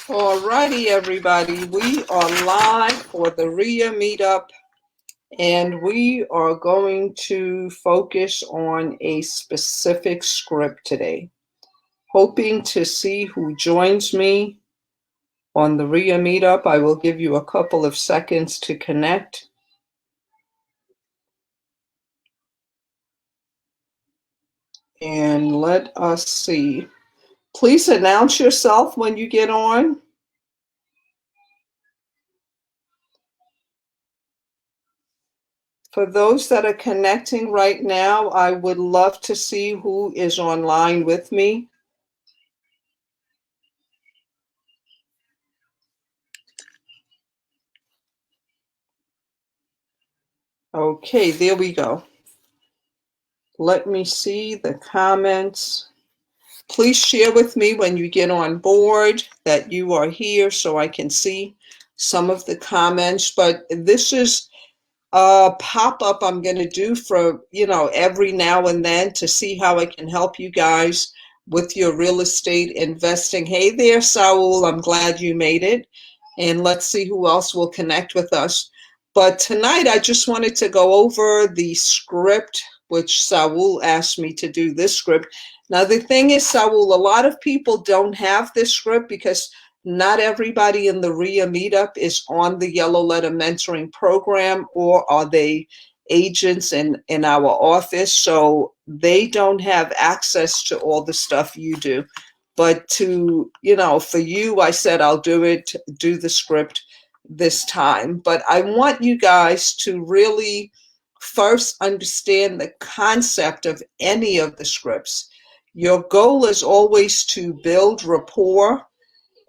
Alrighty, everybody. We are live for the RIA meetup, and we are going to focus on a specific script today. Hoping to see who joins me on the RIA meetup. I will give you a couple of seconds to connect. And let us see. Please announce yourself when you get on. For those that are connecting right now, I would love to see who is online with me. Okay, there we go. Let me see the comments. Please share with me when you get on board that you are here so I can see some of the comments. But this is a pop-up I'm going to do for, every now and then to see how I can help you guys with your real estate investing. Hey there, Saul. I'm glad you made it. And let's see who else will connect with us. But tonight I just wanted to go over the script, which Saul asked me to do this script. Now the thing is, Saul, a lot of people don't have this script because not everybody in the RIA meetup is on the Yellow Letter Mentoring program, or are they agents in our office, so they don't have access to all the stuff you do. But for you, I said I'll do the script this time. But I want you guys to really first understand the concept of any of the scripts. Your goal is always to build rapport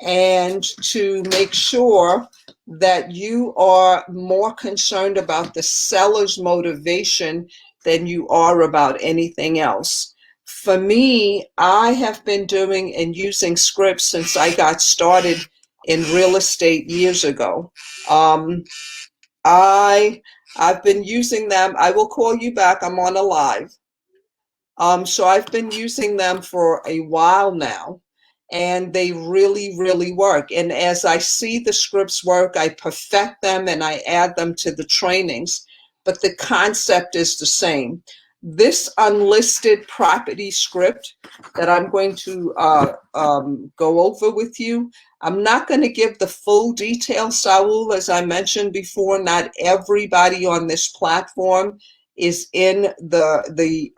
and to make sure that you are more concerned about the seller's motivation than you are about anything else. For me, I have been doing and using scripts since I got started in real estate years ago. I've been using them. I will call you back. I'm on a live. So I've been using them for a while now, and they really, really work. And as I see the scripts work, I perfect them and I add them to the trainings. But the concept is the same. This unlisted property script that I'm going to go over with you, I'm not going to give the full details, Saul. As I mentioned before, not everybody on this platform is in the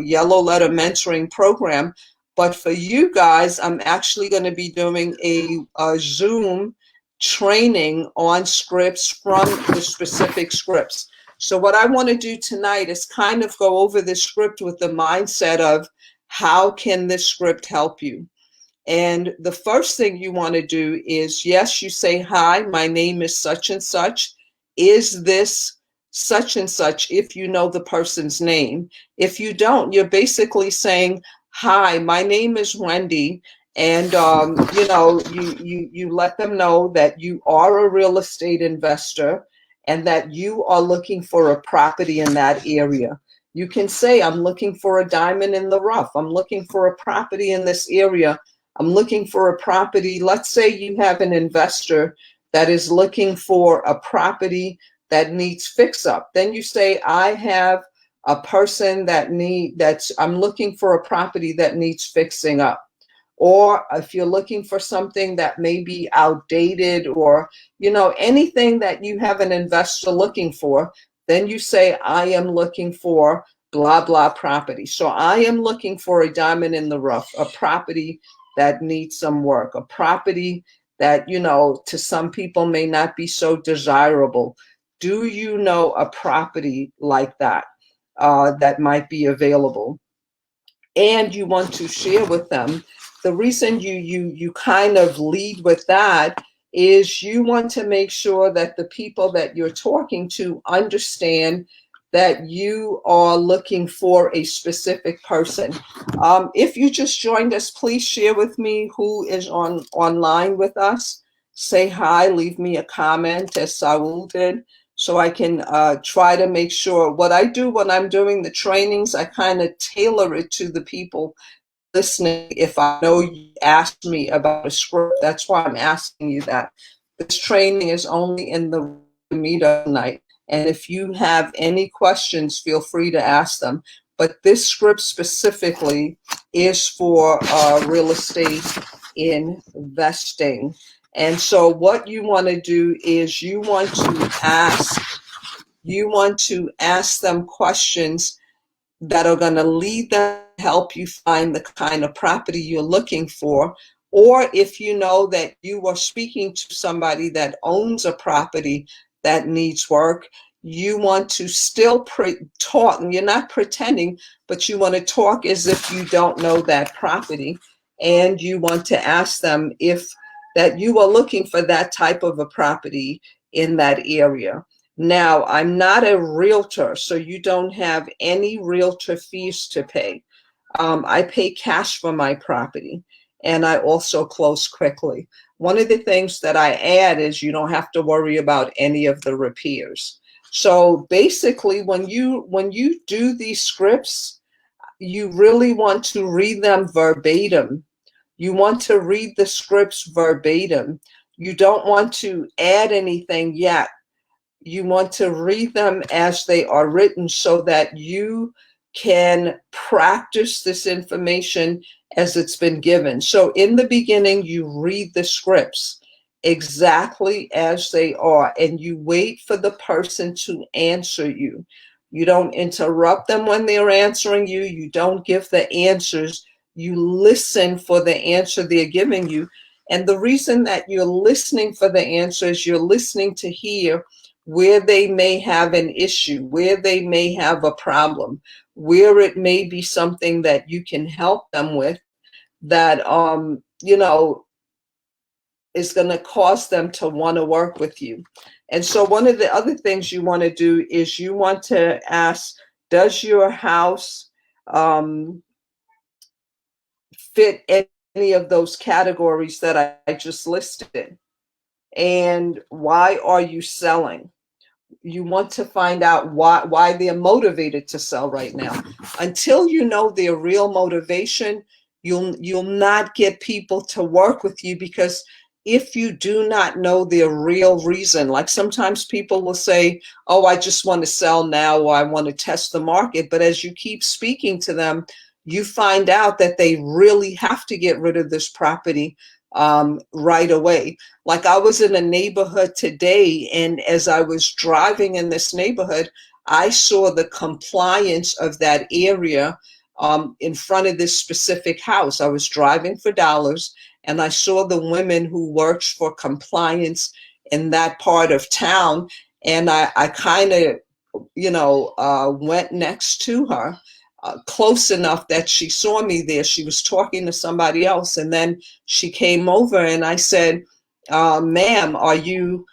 Yellow Letter Mentoring program. But for you guys, I'm actually going to be doing a Zoom training on scripts from the specific scripts. So what I want to do tonight is kind of go over this script with the mindset of how can this script help you? And the first thing you want to do is, yes, you say, hi, my name is such and such. Is this such and such, if you know the person's name? If you don't, you're basically saying, hi, my name is Wendy. And, you let them know that you are a real estate investor and that you are looking for a property in that area. You can say, I'm looking for a diamond in the rough. I'm looking for a property in this area. I'm looking for a property. Let's say you have an investor that is looking for a property that needs fix up. Then you say, I have a person I'm looking for a property that needs fixing up. Or if you're looking for something that may be outdated, or, anything that you have an investor looking for, then you say, I am looking for blah, blah property. So I am looking for a diamond in the rough, a property that needs some work, a property that, to some people may not be so desirable. Do you know a property like that that might be available? And you want to share with them. The reason you kind of lead with that is you want to make sure that the people that you're talking to understand that you are looking for a specific person. If you just joined us, please share with me who is online with us. Say hi, leave me a comment as Saul did, so I can try to make sure. What I do when I'm doing the trainings, I kind of tailor it to the people listening if I know you asked me about a script. That's why I'm asking you that. This training is only in the meetup tonight. And if you have any questions, feel free to ask them. But this script specifically is for real estate investing. And so what you want to do is you want to ask them questions that are going to lead them, help you find the kind of property you're looking for. Or if you know that you are speaking to somebody that owns a property that needs work, you want to still talk, and you're not pretending, but you want to talk as if you don't know that property. And you want to ask them if that you are looking for that type of a property in that area. Now, I'm not a realtor, so you don't have any realtor fees to pay. I pay cash for my property, and I also close quickly. One of the things that I add is you don't have to worry about any of the repairs. So basically, when you do these scripts, you really want to read them verbatim. You want to read the scripts verbatim. You don't want to add anything yet. You want to read them as they are written so that you can practice this information as it's been given. So in the beginning, you read the scripts exactly as they are, and you wait for the person to answer you. You don't interrupt them when they're answering you. You don't give the answers. You listen for the answer they're giving you. And the reason that you're listening for the answer is you're listening to hear where they may have an issue, where they may have a problem, where it may be something that you can help them with that, is going to cause them to want to work with you. And so one of the other things you want to do is you want to ask, does your house fit any of those categories that I just listed? And why are you selling? You want to find out why they're motivated to sell right now. Until you know their real motivation, you'll not get people to work with you, because if you do not know their real reason, like sometimes people will say, oh, I just want to sell now, or I want to test the market. But as you keep speaking to them, you find out that they really have to get rid of this property right away. Like I was in a neighborhood today, and as I was driving in this neighborhood, I saw the compliance of that area in front of this specific house. I was driving for dollars, and I saw the women who worked for compliance in that part of town, and I kind of, went next to her. Close enough that she saw me there. She was talking to somebody else, and then she came over, and I said, ma'am, are you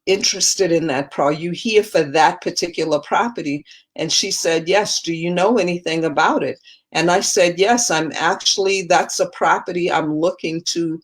interested in that? Are you here for that particular property? And she said, yes. Do you know anything about it? And I said, yes, that's a property I'm looking to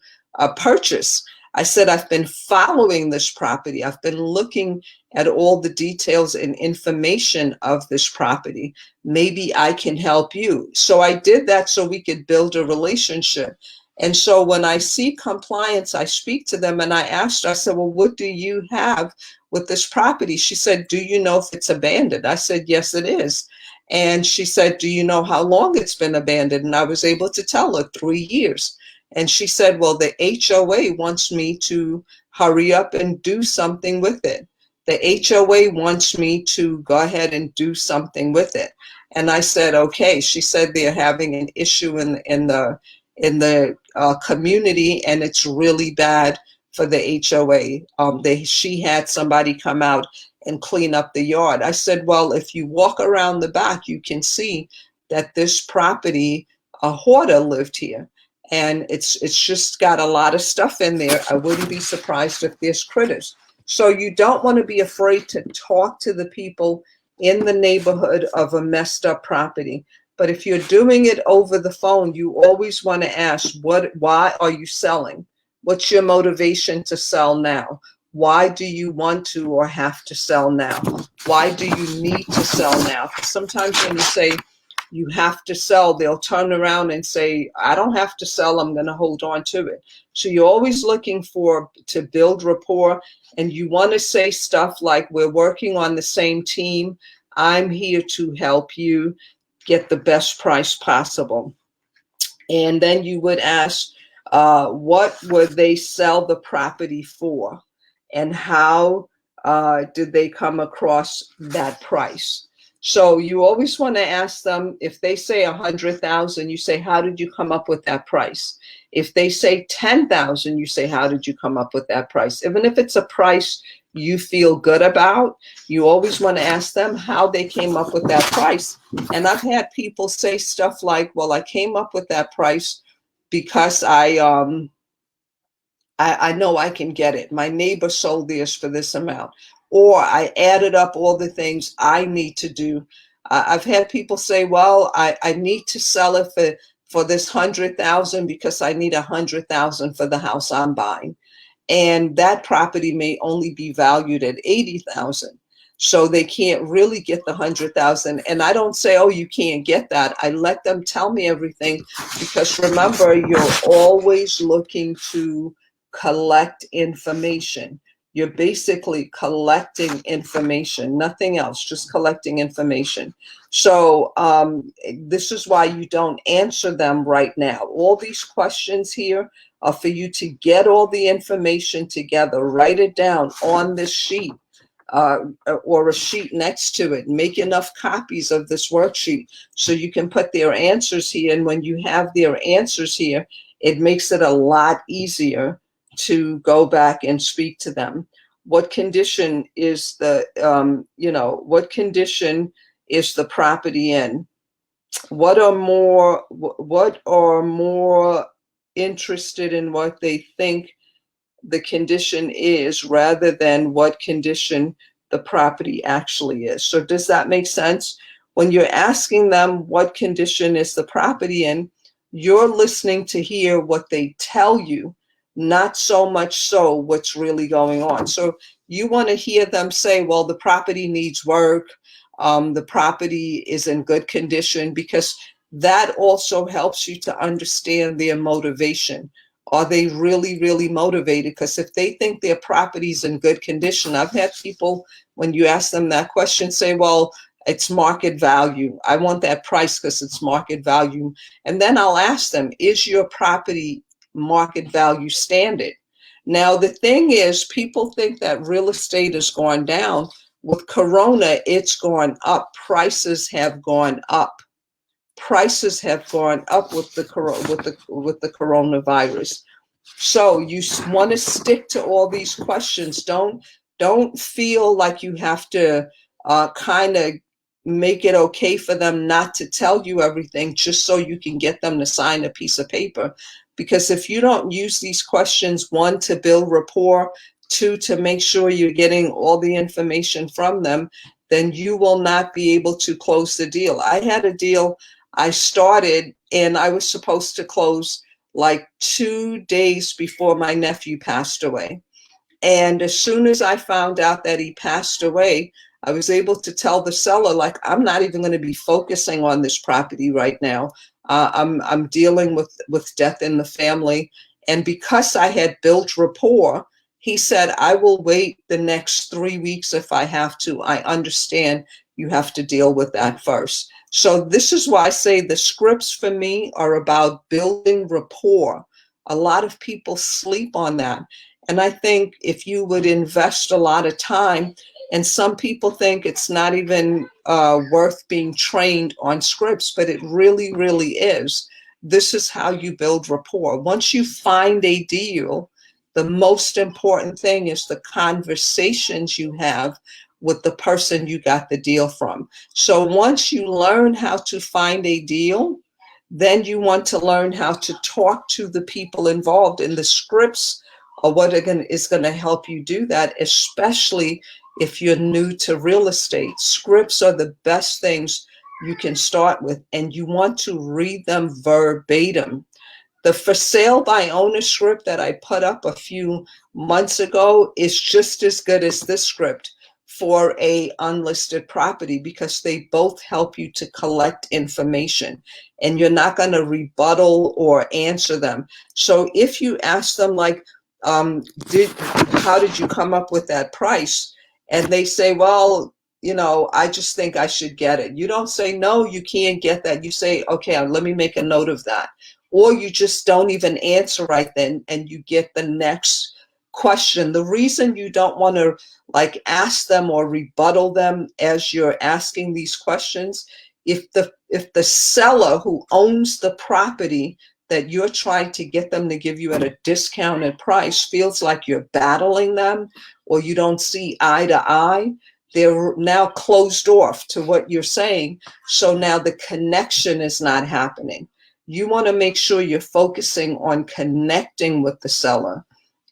purchase. I said, I've been following this property. I've been looking at all the details and information of this property. Maybe I can help you. So I did that so we could build a relationship. And so when I see compliance, I speak to them, and I asked her, I said, well, what do you have with this property? She said, do you know if it's abandoned? I said, yes, it is. And she said, do you know how long it's been abandoned? And I was able to tell her 3 years. And she said, well, the HOA wants me to hurry up and do something with it. The HOA wants me to go ahead and do something with it. And I said, okay. She said they're having an issue in the community, and it's really bad for the HOA. She had somebody come out and clean up the yard. I said, well, if you walk around the back, you can see that this property, a hoarder lived here. And it's just got a lot of stuff in there. I wouldn't be surprised if there's critters. So you don't want to be afraid to talk to the people in the neighborhood of a messed up property. But if you're doing it over the phone, you always want to ask, why are you selling? What's your motivation to sell now? Why do you want to or have to sell now? Why do you need to sell now? Sometimes when you say, you have to sell, they'll turn around and say, I don't have to sell, I'm going to hold on to it. So you're always looking to build rapport, and you want to say stuff like, we're working on the same team. I'm here to help you get the best price possible. And then you would ask, what would they sell the property for? And how did they come across that price? So you always want to ask them, if they say 100,000, you say, how did you come up with that price? If they say 10,000, you say, how did you come up with that price? Even if it's a price you feel good about, you always want to ask them how they came up with that price. And I've had people say stuff like, well, I came up with that price because I know I can get it. My neighbor sold theirs for this amount. Or I added up all the things I need to do. I've had people say, well, I need to sell it for this 100,000 because I need 100,000 for the house I'm buying. And that property may only be valued at 80,000. So they can't really get the 100,000. And I don't say, oh, you can't get that. I let them tell me everything, because remember, you're always looking to collect information. You're basically collecting information, nothing else, just collecting information. So this is why you don't answer them right now. All these questions here are for you to get all the information together, write it down on this sheet or a sheet next to it. Make enough copies of this worksheet so you can put their answers here. And when you have their answers here, it makes it a lot easier to go back and speak to them. What condition is the, what condition is the property in? What are more interested in what they think the condition is rather than what condition the property actually is. So does that make sense? When you're asking them what condition is the property in, you're listening to hear what they tell you, not so much so what's really going on. So you want to hear them say, well, the property needs work, the property is in good condition, because that also helps you to understand their motivation. Are they really, really motivated? Because if they think their property's in good condition, I've had people, when you ask them that question, say, well, it's market value. I want that price because it's market value. And then I'll ask them, is your property market value standard? Now, the thing is, people think that real estate has gone down. With Corona, it's gone up. Prices have gone up. Prices have gone up with the coronavirus. So you want to stick to all these questions. Don't feel like you have to kind of make it okay for them not to tell you everything just so you can get them to sign a piece of paper. Because if you don't use these questions, one, to build rapport, two, to make sure you're getting all the information from them, then you will not be able to close the deal. I had a deal I started, and I was supposed to close like 2 days before my nephew passed away. And as soon as I found out that he passed away, I was able to tell the seller, like, I'm not even going to be focusing on this property right now. I'm dealing with death in the family. And because I had built rapport, he said, I will wait the next 3 weeks if I have to. I understand you have to deal with that first. So this is why I say the scripts for me are about building rapport. A lot of people sleep on that. And I think if you would invest a lot of time, and some people think it's not even worth being trained on scripts, but it really, really is. This is how you build rapport. Once you find a deal, the most important thing is the conversations you have with the person you got the deal from. So once you learn how to find a deal, then you want to learn how to talk to the people involved, and the scripts are what is going to help you do that, especially if you're new to real estate. Scripts are the best things you can start with, and you want to read them verbatim. The for sale by owner script that I put up a few months ago is just as good as this script. for a unlisted property, because they both help you to collect information, and you're not going to rebuttal or answer them. So if you ask them like, how did you come up with that price? And they say, well, I just think I should get it. You don't say, no, you can't get that. You say, okay, let me make a note of that. Or you just don't even answer right then, and you get the next question. The reason you don't want to like ask them or rebuttal them as you're asking these questions, if the seller who owns the property that you're trying to get them to give you at a discounted price feels like you're battling them, or you don't see eye to eye, they're now closed off to what you're saying. So now the connection is not happening. You want to make sure you're focusing on connecting with the seller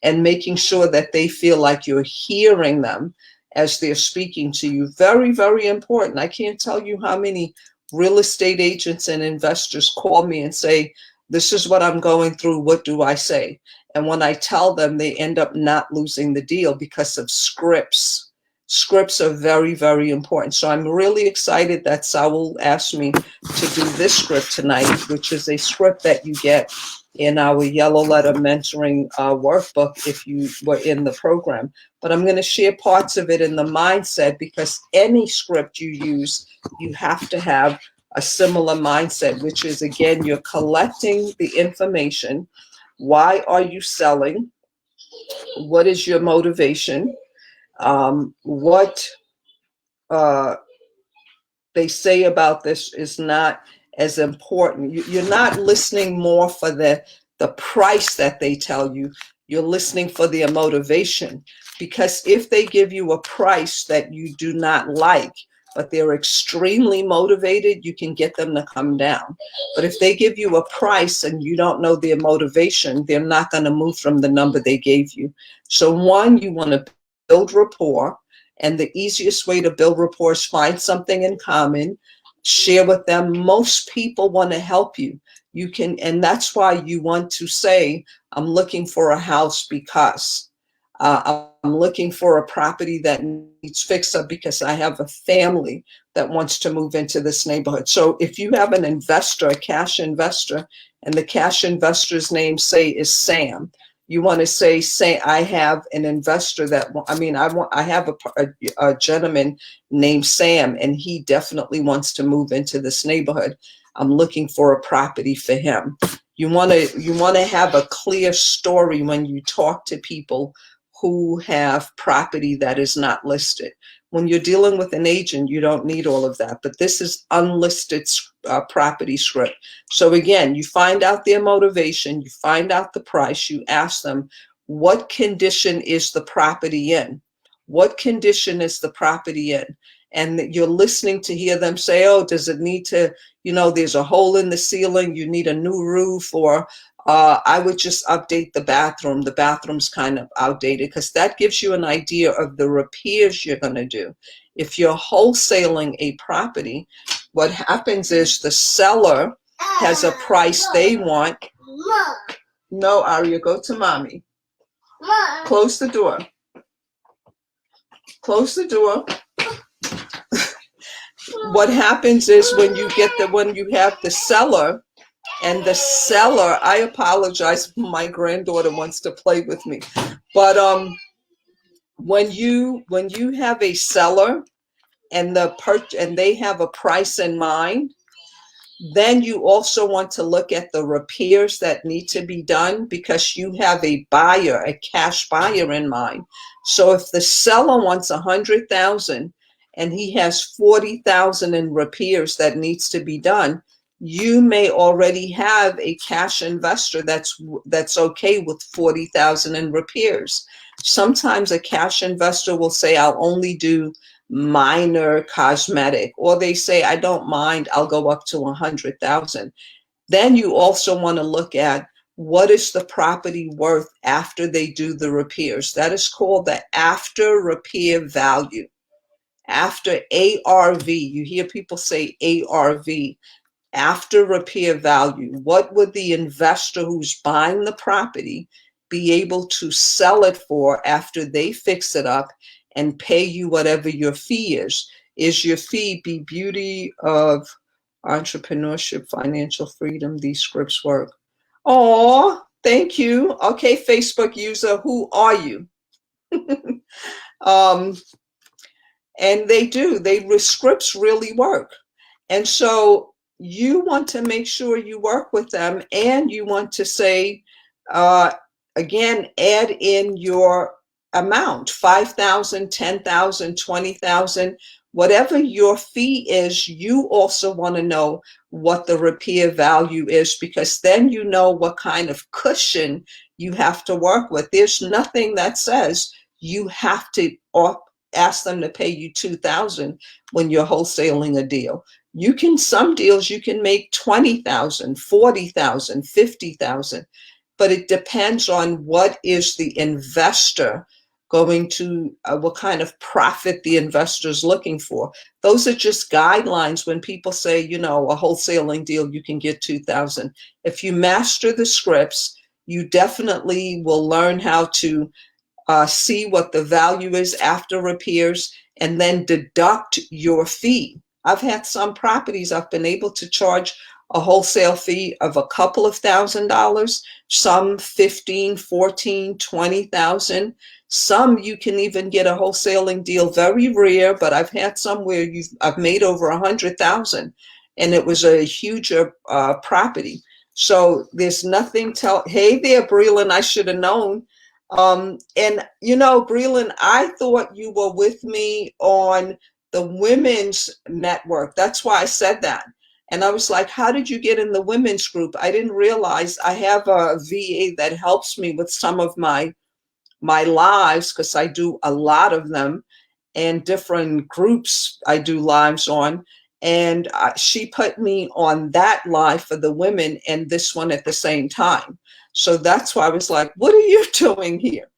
and making sure that they feel like you're hearing them as they're speaking to you. Very, very important. I can't tell you how many real estate agents and investors call me and say, this is what I'm going through. What do I say? And when I tell them, they end up not losing the deal because of scripts. Scripts are very, very important. So I'm really excited that Saul asked me to do this script tonight, which is a script that you get in our Yellow Letter Mentoring workbook if you were in the program. But I'm going to share parts of it in the mindset, because any script you use, you have to have a similar mindset, which is, again, you're collecting the information. Why are you selling? What is your motivation? What they say about this is not as important. You're not listening more for the price that they tell you. You're listening for their motivation, because if they give you a price that you do not like, but they're extremely motivated, you can get them to come down. But if they give you a price and you don't know their motivation, they're not going to move from the number they gave you. So one, you want to build rapport. And the easiest way to build rapport is find something in common, share with them. Most people want to help you. You can, and that's why you want to say, I'm looking for a house because I'm looking for a property that needs fix up because I have a family that wants to move into this neighborhood. So if you have an investor, a cash investor, and the cash investor's name, say, is Sam, you want to say, I have an investor that, I have a gentleman named Sam, and he definitely wants to move into this neighborhood. I'm looking for a property for him. You want to have a clear story when you talk to people who have property that is not listed. When you're dealing with an agent, you don't need all of that, but this is unlisted property script. So again, you find out their motivation, you find out the price, you ask them, what condition is the property in? What condition is the property in? And you're listening to hear them say, oh, does it need to, there's a hole in the ceiling, you need a new roof, or I would just update the bathroom. The bathroom's kind of outdated, because that gives you an idea of the repairs you're going to do. If you're wholesaling a property, what happens is the seller has a price they want. No, Aria, go to mommy. Close the door. Close the door. What happens is when you have the seller, and the seller, I apologize, my granddaughter wants to play with me. But when you have a seller and they have a price in mind, then you also want to look at the repairs that need to be done, because you have a buyer, a cash buyer in mind. So if the seller wants 100,000 and he has 40,000 in repairs that needs to be done, you may already have a cash investor that's okay with 40,000 in repairs. Sometimes a cash investor will say, I'll only do minor cosmetic, or they say, I don't mind, I'll go up to 100,000. Then you also want to look at, what is the property worth after they do the repairs? That is called the after repair value. After ARV, you hear people say ARV, after repair value. What would the investor who's buying the property be able to sell it for after they fix it up and pay you whatever your fee is. Is your fee be beauty of entrepreneurship, financial freedom, these scripts work? Oh, thank you. Okay, Facebook user, who are you? um, and they do. Scripts really work. And so you want to make sure you work with them, and you want to say, uh, again, add in your amount, 5,000, 10,000, 20,000, whatever your fee is. You also want to know what the repair value is, because then you know what kind of cushion you have to work with. There's nothing that says you have to ask them to pay you 2,000 when you're wholesaling a deal. You can, some deals you can make 20,000, 40,000, 50,000, but it depends on what is the investor going to, what kind of profit the investor is looking for. Those are just guidelines. When people say, you know, a wholesaling deal, you can get 2,000. If you master the scripts, you definitely will learn how to see what the value is after repairs, and then deduct your fee. I've had some properties I've been able to charge a wholesale fee of a couple of $1,000s, some 15, 14, 20,000. Some you can even get a wholesaling deal, very rare, but I've had some where I've made over 100,000, and it was a huge property. So there's nothing hey there, Breland, I should have known. And you know, Breland, I thought you were with me on the women's network. That's why I said that. And I was like, how did you get in the women's group? I didn't realize I have a VA that helps me with some of my lives, because I do a lot of them, and different groups I do lives on. And she put me on that live for the women and this one at the same time. So that's why I was like, what are you doing here?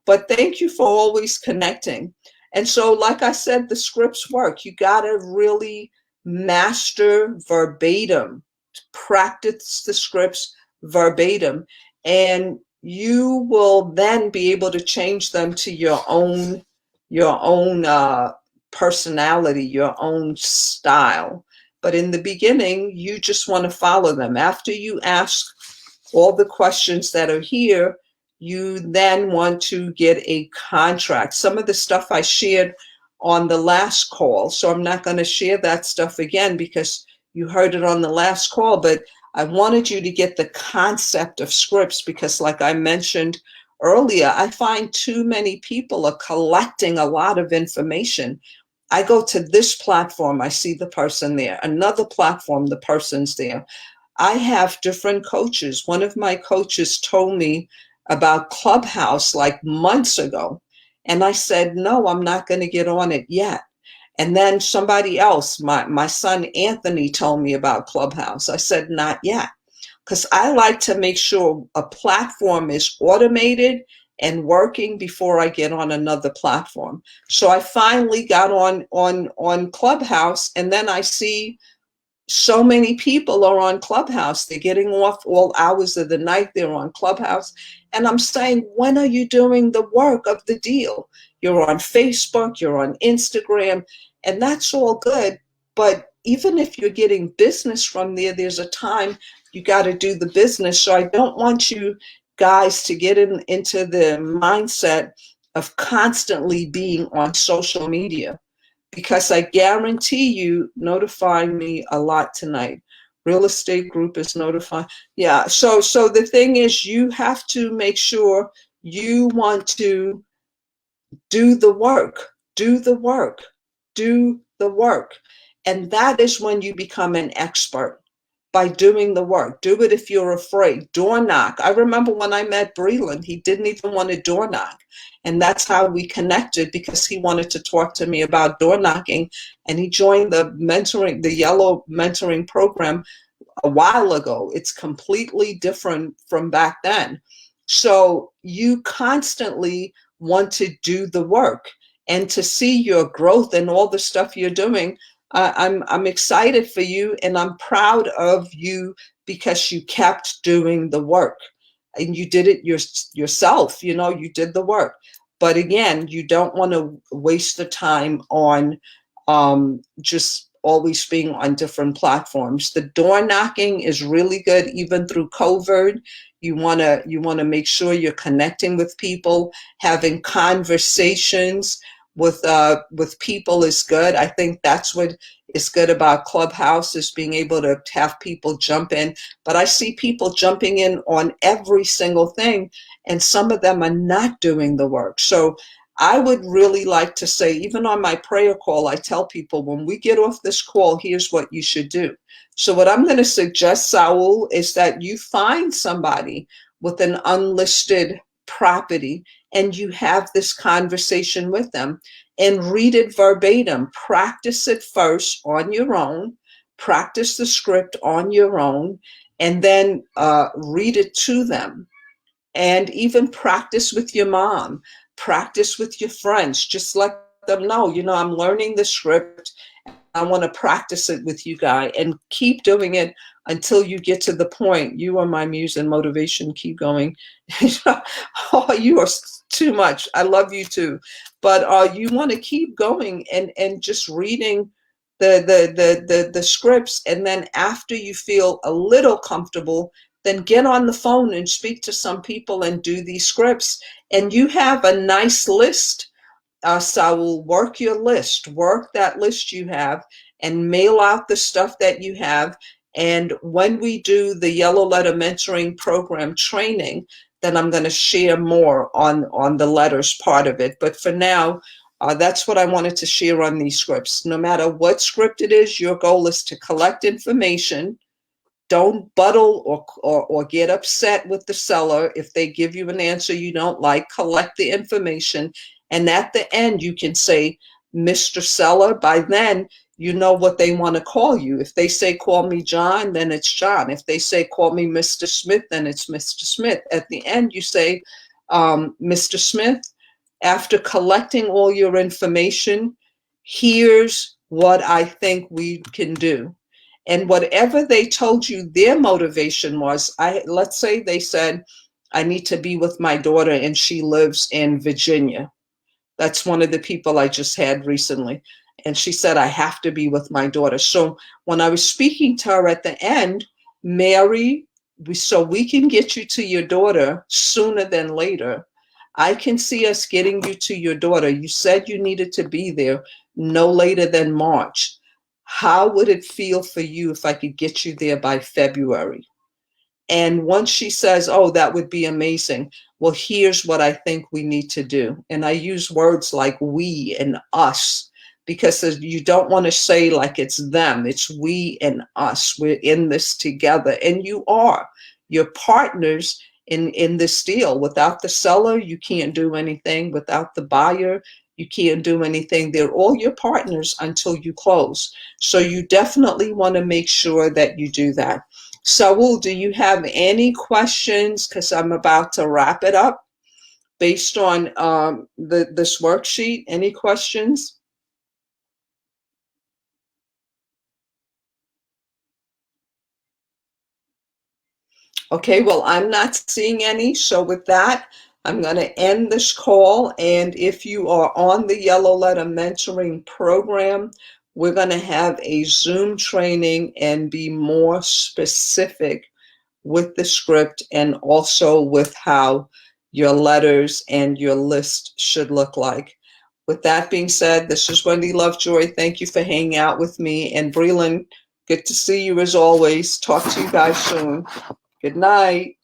But thank you for always connecting. And so, like I said, the scripts work. You got to really master verbatim, practice the scripts verbatim, and you will then be able to change them to your own personality, your own style. But in the beginning, you just want to follow them. After you ask all the questions that are here, you then want to get a contract. Some of the stuff I shared on the last call, so I'm not going to share that stuff again because you heard it on the last call, but I wanted you to get the concept of scripts, because like I mentioned earlier, I find too many people are collecting a lot of information. I go to this platform, I see the person there. Another platform, the person's there. I have different coaches. One of my coaches told me about Clubhouse like months ago. And I said, no, I'm not going to get on it yet. And then somebody else, my son Anthony, told me about Clubhouse. I said, not yet, because I like to make sure a platform is automated and working before I get on another platform. So I finally got on Clubhouse, and then I see so many people are on Clubhouse. They're getting off all hours of the night. They're on Clubhouse. And I'm saying, when are you doing the work of the deal? You're on Facebook, you're on Instagram, and that's all good. But even if you're getting business from there, there's a time you got to do the business. So I don't want you guys to get into the mindset of constantly being on social media, because I guarantee you notifying me a lot tonight. Real estate group is notifying. Yeah. So the thing is, you have to make sure you want to do the work, do the work, do the work. And that is when you become an expert, by doing the work. Do it if you're afraid. Door knock. I remember when I met Breland, he didn't even want to door knock. And that's how we connected, because he wanted to talk to me about door knocking. And he joined the Yellow mentoring program a while ago. It's completely different from back then. So you constantly want to do the work, and to see your growth and all the stuff you're doing. I'm excited for you, and I'm proud of you, because you kept doing the work, and you did it yourself. You know, you did the work. But again, you don't want to waste the time on just always being on different platforms. The door knocking is really good, even through COVID. You want to make sure you're connecting with people, having conversations with people is good. I think that's what is good about Clubhouse, is being able to have people jump in. But I see people jumping in on every single thing, and some of them are not doing the work. So I would really like to say, even on my prayer call, I tell people, when we get off this call, here's what you should do. So what I'm going to suggest, Saul, is that you find somebody with an unlisted property and you have this conversation with them and read it verbatim. Practice it first on your own, practice the script on your own, and then read it to them. And even practice with your mom, practice with your friends. Just let them know, I'm learning the script. I want to practice it with you guys, and keep doing it until you get to the point. You are my muse and motivation. Keep going. Oh, you are too much. I love you too. But you want to keep going and just reading the scripts. And then after you feel a little comfortable, then get on the phone and speak to some people and do these scripts. And you have a nice list. Saul, work your list, work that list you have, and mail out the stuff that you have. And when we do the Yellow Letter Mentoring Program training, then I'm going to share more on the letters part of it. But for now, that's what I wanted to share on these scripts. No matter what script it is, your goal is to collect information. Don't buttle or get upset with the seller if they give you an answer you don't like. Collect the information. And at the end, you can say, Mr. Seller. By then, you know what they want to call you. If they say, call me John, then it's John. If they say, call me Mr. Smith, then it's Mr. Smith. At the end, you say, Mr. Smith, after collecting all your information, here's what I think we can do. And whatever they told you their motivation was, let's say they said, I need to be with my daughter and she lives in Virginia. That's one of the people I just had recently. And she said, I have to be with my daughter. So when I was speaking to her at the end, Mary, so we can get you to your daughter sooner than later. I can see us getting you to your daughter. You said you needed to be there no later than March. How would it feel for you if I could get you there by February? And once she says, oh, that would be amazing. Well, here's what I think we need to do. And I use words like we and us, because you don't want to say like it's them. It's we and us. We're in this together. And you are. You're partners in this deal. Without the seller, you can't do anything. Without the buyer, you can't do anything. They're all your partners until you close. So you definitely want to make sure that you do that. Saul, do you have any questions? Because I'm about to wrap it up based on this worksheet. Any questions? Okay, well, I'm not seeing any. So with that, I'm going to end this call. And if you are on the Yellow Letter Mentoring Program, we're going to have a Zoom training and be more specific with the script and also with how your letters and your list should look like. With that being said, this is Wendy Lovejoy. Thank you for hanging out with me. And Breland, good to see you as always. Talk to you guys soon. Good night.